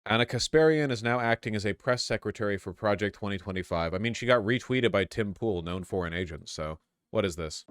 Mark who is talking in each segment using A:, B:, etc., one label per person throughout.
A: Anna Kasparian is now acting as a press secretary for Project 2025. I mean, she got retweeted by Tim Pool, known foreign agent, so what is this?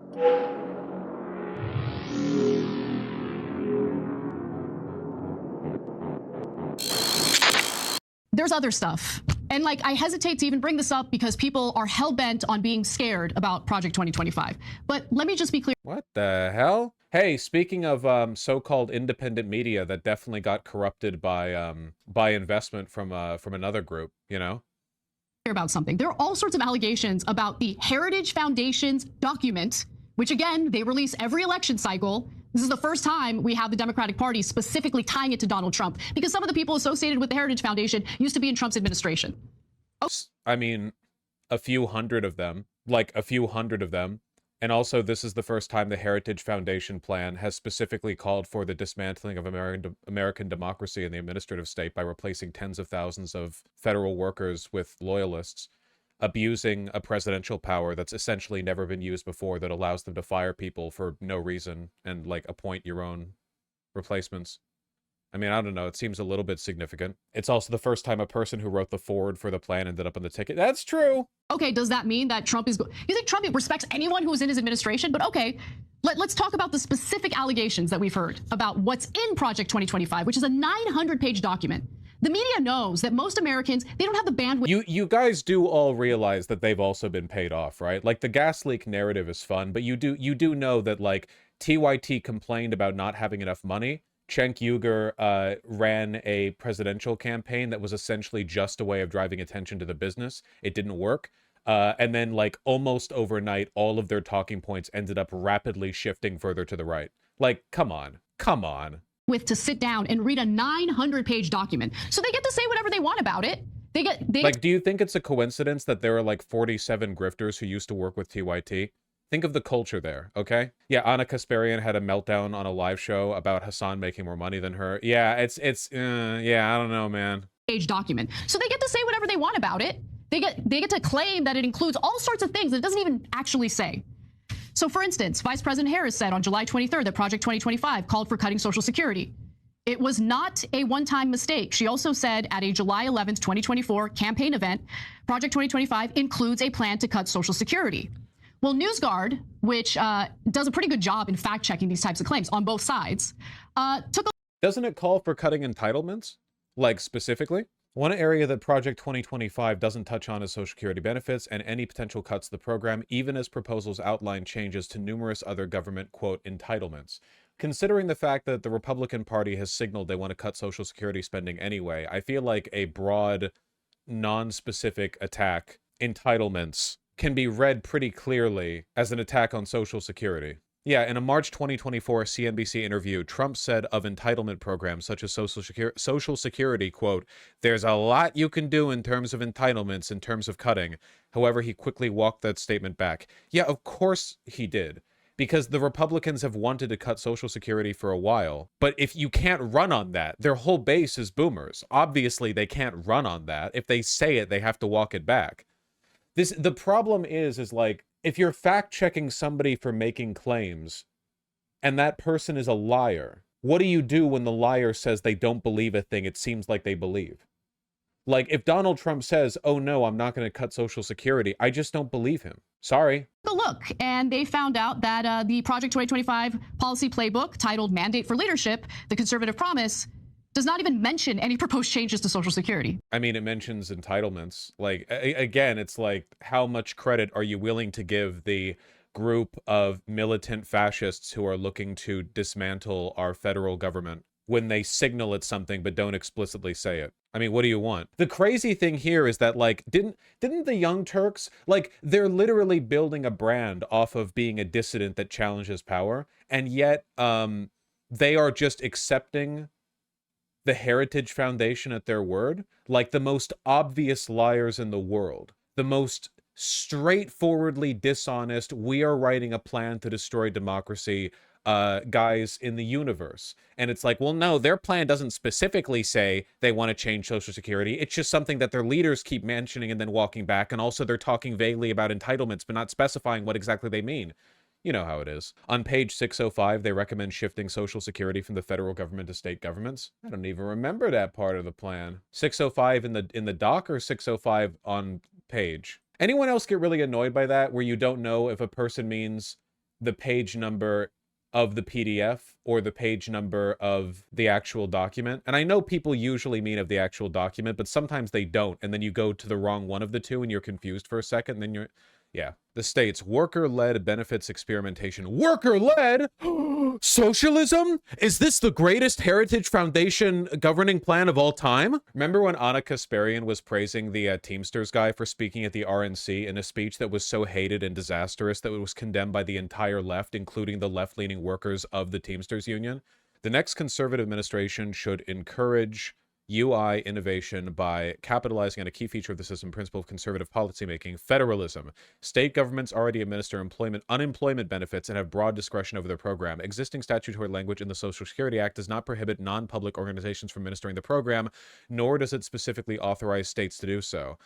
B: There's other stuff. And like, I hesitate to even bring this up because people are hell-bent on being scared about Project 2025. But let me just be clear.
A: What the hell? Hey, speaking of so-called independent media that definitely got corrupted by investment from another group, you know?
B: About something. There are all sorts of allegations about the Heritage Foundation's document, which again, they release every election cycle. This is the first time we have the Democratic Party specifically tying it to Donald Trump, because some of the people associated with the Heritage Foundation used to be in Trump's administration.
A: I mean, a few hundred of them, like a few hundred of them. And also, this is the first time the Heritage Foundation plan has specifically called for the dismantling of American democracy and the administrative state by replacing tens of thousands of federal workers with loyalists, abusing a presidential power that's essentially never been used before that allows them to fire people for no reason and, like, appoint your own replacements. I mean, I don't know. It seems a little bit significant. It's also the first time a person who wrote the forward for the plan ended up on the ticket. That's true.
B: Okay, does that mean that Trump is... You think Trump respects anyone who was in his administration? But okay, let's talk about the specific allegations that we've heard about what's in Project 2025, which is a 900-page document. The media knows that most Americans, they don't have the bandwidth.
A: You guys do all realize that they've also been paid off, right? Like, the gas leak narrative is fun, but you do know that, like, TYT complained about not having enough money. Cenk Uygur ran a presidential campaign that was essentially just a way of driving attention to the business. It didn't work. And then, like, almost overnight, all of their talking points ended up rapidly shifting further to the right. Like, come on. Come on.
B: With to sit down and read a 900-page document. So they get to say whatever they want about it.
A: Like, do you think it's a coincidence that there are, like, 47 grifters who used to work with TYT? Think of the culture there, okay? Yeah, Anna Kasparian had a meltdown on a live show about Hassan making more money than her. Yeah, yeah, I don't know, man.
B: Page document. So they get to say whatever they want about it. They get to claim that it includes all sorts of things that it doesn't even actually say. So for instance, Vice President Harris said on July 23rd that Project 2025 called for cutting Social Security. It was not a one-time mistake. She also said at a July 11th, 2024 campaign event, Project 2025 includes a plan to cut Social Security. Well, NewsGuard, which does a pretty good job in fact-checking these types of claims on both sides, took a...
A: Doesn't it call for cutting entitlements? Like, specifically? One area that Project 2025 doesn't touch on is Social Security benefits and any potential cuts to the program, even as proposals outline changes to numerous other government, quote, entitlements. Considering the fact that the Republican Party has signaled they want to cut Social Security spending anyway, I feel like a broad, non-specific attack, entitlements, can be read pretty clearly as an attack on Social Security. Yeah, in a March 2024 CNBC interview, Trump said of entitlement programs such as Social Security, quote, "There's a lot you can do in terms of entitlements, in terms of cutting." However, he quickly walked that statement back. Yeah, of course he did. Because the Republicans have wanted to cut Social Security for a while. But if you can't run on that, their whole base is boomers. Obviously, they can't run on that. If they say it, they have to walk it back. The problem is like, if you're fact-checking somebody for making claims and that person is a liar, what do you do when the liar says they don't believe a thing it seems like they believe? Like, if Donald Trump says, oh no, I'm not going to cut Social Security, I just don't believe him. Sorry.
B: Look, and they found out that the Project 2025 policy playbook titled Mandate for Leadership, the Conservative Promise, does not even mention any proposed changes to Social Security.
A: I mean, it mentions entitlements. Like, again, it's like, how much credit are you willing to give the group of militant fascists who are looking to dismantle our federal government when they signal it's something but don't explicitly say it? I mean, what do you want? The crazy thing here is that, like, didn't the Young Turks, like, they're literally building a brand off of being a dissident that challenges power, and yet they are just accepting the Heritage Foundation at their word, like the most obvious liars in the world, the most straightforwardly dishonest, we are writing a plan to destroy democracy guys in the universe. And it's like, well, no, their plan doesn't specifically say they want to change Social Security. It's just something that their leaders keep mentioning and then walking back. And also they're talking vaguely about entitlements, but not specifying what exactly they mean. You know how it is. On page 605, they recommend shifting Social Security from the federal government to state governments. I don't even remember that part of the plan. 605 in the doc or 605 on page? Anyone else get really annoyed by that, where you don't know if a person means the page number of the PDF or the page number of the actual document? And I know people usually mean of the actual document, but sometimes they don't, and then you go to the wrong one of the two and you're confused for a second, and then you're... Yeah. The states, worker-led benefits experimentation. Worker-led? Socialism? Is this the greatest Heritage Foundation governing plan of all time? Remember when Anna Kasparian was praising the Teamsters guy for speaking at the RNC in a speech that was so hated and disastrous that it was condemned by the entire left, including the left-leaning workers of the Teamsters Union? The next conservative administration should encourage UI innovation by capitalizing on a key feature of the system principle of conservative policymaking, federalism. State governments already administer unemployment benefits and have broad discretion over their program. Existing statutory language in the Social Security Act does not prohibit non-public organizations from administering the program, nor does it specifically authorize states to do so.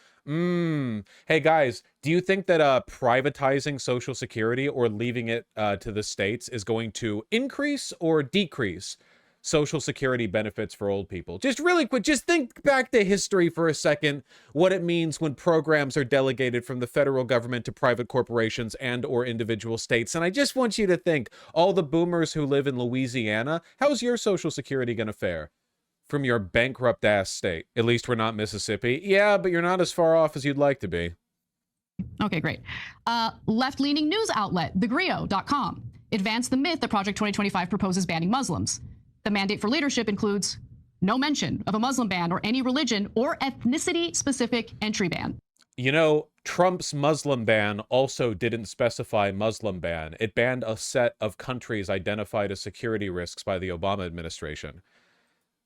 A: Hey guys, do you think that privatizing Social Security or leaving it to the states is going to increase or decrease Social Security benefits for old people? Just really quick, just think back to history for a second, what it means when programs are delegated from the federal government to private corporations and or individual states. And I just want you to think, all the boomers who live in Louisiana, how's your Social Security gonna fare from your bankrupt ass state? At least we're not Mississippi. Yeah, but you're not as far off as you'd like to be.
B: Okay, great. Left-leaning news outlet, thegrio.com, advanced the myth that Project 2025 proposes banning Muslims. The mandate for leadership includes no mention of a Muslim ban or any religion or ethnicity-specific entry ban.
A: You know, Trump's Muslim ban also didn't specify Muslim ban. It banned a set of countries identified as security risks by the Obama administration.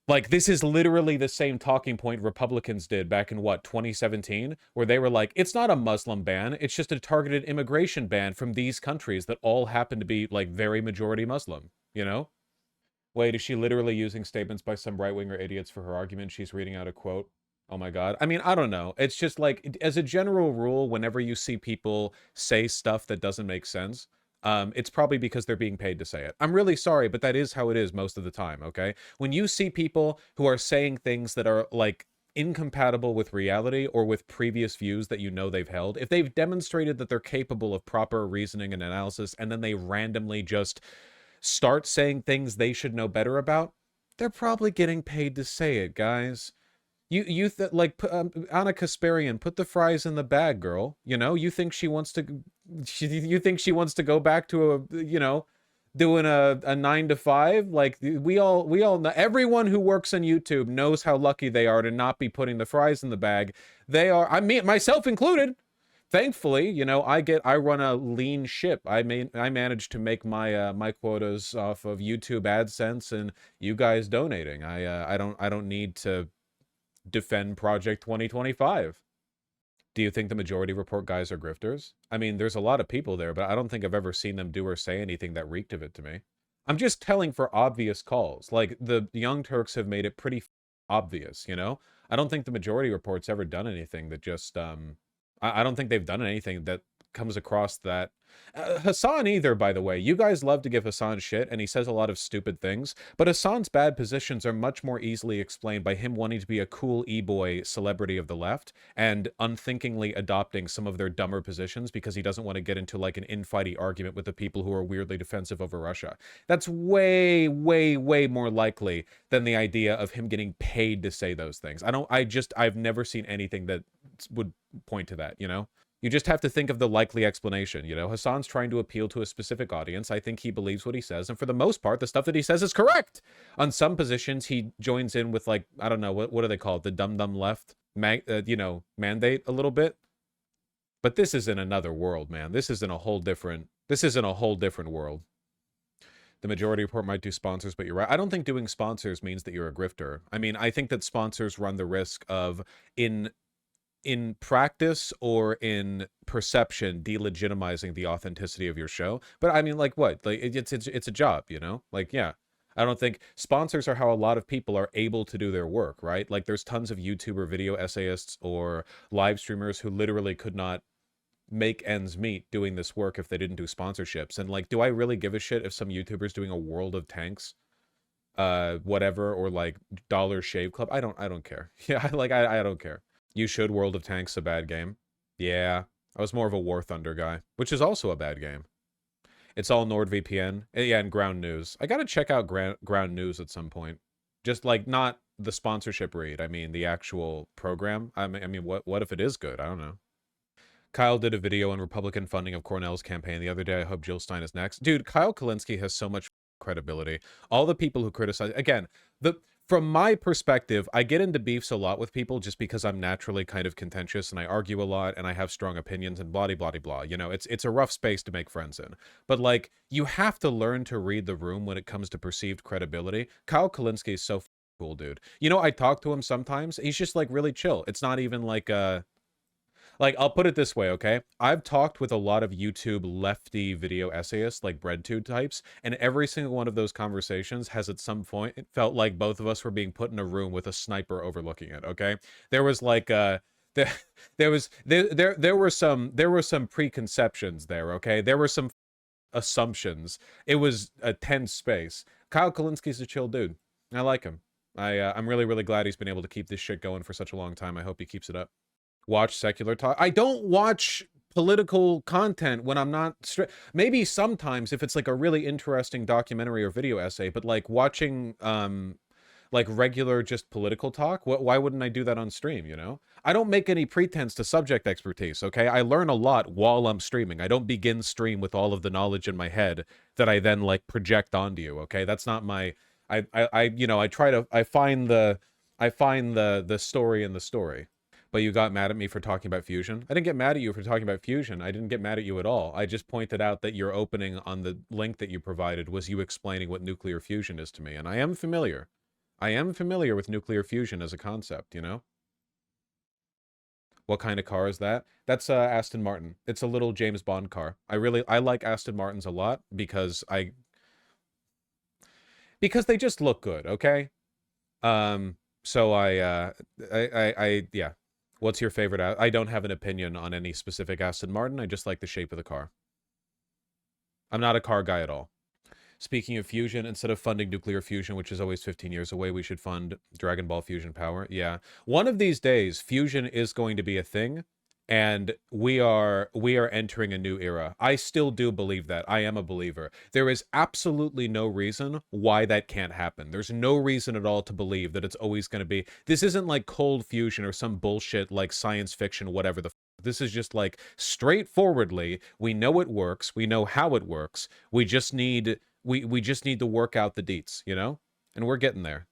A: Like, this is literally the same talking point Republicans did back in, what, 2017? Where they were like, it's not a Muslim ban, it's just a targeted immigration ban from these countries that all happen to be, like, very majority Muslim, you know? Wait, is she literally using statements by some right-winger idiots for her argument? She's reading out a quote. Oh my God. I mean, I don't know. It's just like, as a general rule, whenever you see people say stuff that doesn't make sense, it's probably because they're being paid to say it. I'm really sorry, but that is how it is most of the time, okay? When you see people who are saying things that are, like, incompatible with reality or with previous views that you know they've held, if they've demonstrated that they're capable of proper reasoning and analysis, and then they randomly just start saying things they should know better about, they're probably getting paid to say it, guys. Like, Anna Kasparian, put the fries in the bag, girl. You know, you think she wants to, you think she wants to go back to a, you know, doing a 9 to 5? Like, we all know, everyone who works on YouTube knows how lucky they are to not be putting the fries in the bag. They are, I mean, myself included. Thankfully, you know, I run a lean ship. I managed to make my my quotas off of YouTube AdSense and you guys donating. I don't need to defend Project 2025. Do you think the majority report guys are grifters? I mean, there's a lot of people there, but I don't think I've ever seen them do or say anything that reeked of it to me. I'm just telling for obvious calls. Like, the Young Turks have made it pretty obvious, you know? I don't think the majority report's ever done anything that just I don't think they've done anything that comes across that. Hassan either, by the way. You guys love to give Hassan shit, and he says a lot of stupid things, but Hassan's bad positions are much more easily explained by him wanting to be a cool e-boy celebrity of the left and unthinkingly adopting some of their dumber positions because he doesn't want to get into, like, an infighty argument with the people who are weirdly defensive over Russia. That's way, way, way more likely than the idea of him getting paid to say those things. I've never seen anything that would point to that, you know? You just have to think of the likely explanation, you know? Hassan's trying to appeal to a specific audience. I think he believes what he says, and for the most part, the stuff that he says is correct. On some positions, he joins in with, like, I don't know, what do they call it? The dumb left, you know, mandate a little bit. But this is in another world, man. This is in a whole different world. The majority report might do sponsors, but you're right. I don't think doing sponsors means that you're a grifter. I mean, I think that sponsors run the risk of, in practice or in perception, delegitimizing the authenticity of your show. But I mean, like, what? Like, it's a job, you know? Like, yeah. I don't think sponsors are how a lot of people are able to do their work, right? Like, there's tons of YouTuber video essayists or live streamers who literally could not make ends meet doing this work if they didn't do sponsorships. And like, do I really give a shit if some YouTuber's doing a World of Tanks, whatever, or like Dollar Shave Club? I don't care. Yeah, I don't care. You should. World of Tanks a bad game. Yeah, I was more of a War Thunder guy, which is also a bad game. It's all NordVPN. Yeah, and Ground News. I gotta check out Ground News at some point. Just like not the sponsorship read. I mean the actual program. I mean, what if it is good? I don't know. Kyle did a video on Republican funding of Cornell's campaign the other day. I hope Jill Stein is next. Dude, Kyle Kalinske has so much credibility. All the people who criticize, again, from my perspective, I get into beefs a lot with people just because I'm naturally kind of contentious and I argue a lot and I have strong opinions and blah, blah, blah, blah. You know, it's a rough space to make friends in. But like, you have to learn to read the room when it comes to perceived credibility. Kyle Kalinske is so cool, dude. You know, I talk to him sometimes. He's just like really chill. It's not even like like, I'll put it this way, okay? I've talked with a lot of YouTube lefty video essayists, like BreadTube types, and every single one of those conversations has at some point it felt like both of us were being put in a room with a sniper overlooking it, okay? There was like there were some preconceptions there, okay? There were some assumptions. It was a tense space. Kyle Kalinski's a chill dude. I like him. I'm really, really glad he's been able to keep this shit going for such a long time. I hope he keeps it up. Watch secular talk. I don't watch political content when I'm not maybe sometimes if it's like a really interesting documentary or video essay, but like watching like regular just political talk, why wouldn't I do that on stream, you know? I don't make any pretense to subject expertise, okay? I learn a lot while I'm streaming. I don't begin stream with all of the knowledge in my head that I then like project onto you, okay? That's not my you know, I find the story in the story. But you got mad at me for talking about fusion? I didn't get mad at you for talking about fusion. I didn't get mad at you at all. I just pointed out that your opening on the link that you provided was you explaining what nuclear fusion is to me. And I am familiar. I am familiar with nuclear fusion as a concept, you know? What kind of car is that? That's Aston Martin. It's a little James Bond car. I like Aston Martins a lot because they just look good, okay? So yeah. What's your favorite? I don't have an opinion on any specific Aston Martin. I just like the shape of the car. I'm not a car guy at all. Speaking of fusion, instead of funding nuclear fusion, which is always 15 years away, we should fund Dragon Ball fusion power. Yeah. One of these days, fusion is going to be a thing, and we are entering a new era. I still do believe that. I am a believer. There is absolutely no reason why that can't happen. There's no reason at all to believe that it's always going to be. This isn't like cold fusion or some bullshit like science fiction, whatever the this is just like straightforwardly, we know it works, we know how it works. We just need to work out the deets, you know? And we're getting there.